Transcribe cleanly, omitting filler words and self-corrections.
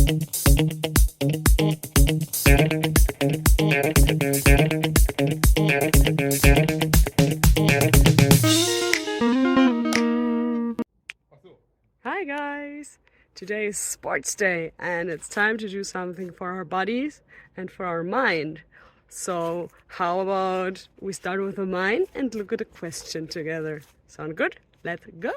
Hi guys! Today is sports day and it's time to do something for our bodies and for our mind. So how about we start with the mind and look at a question together? Sound good? Let's go!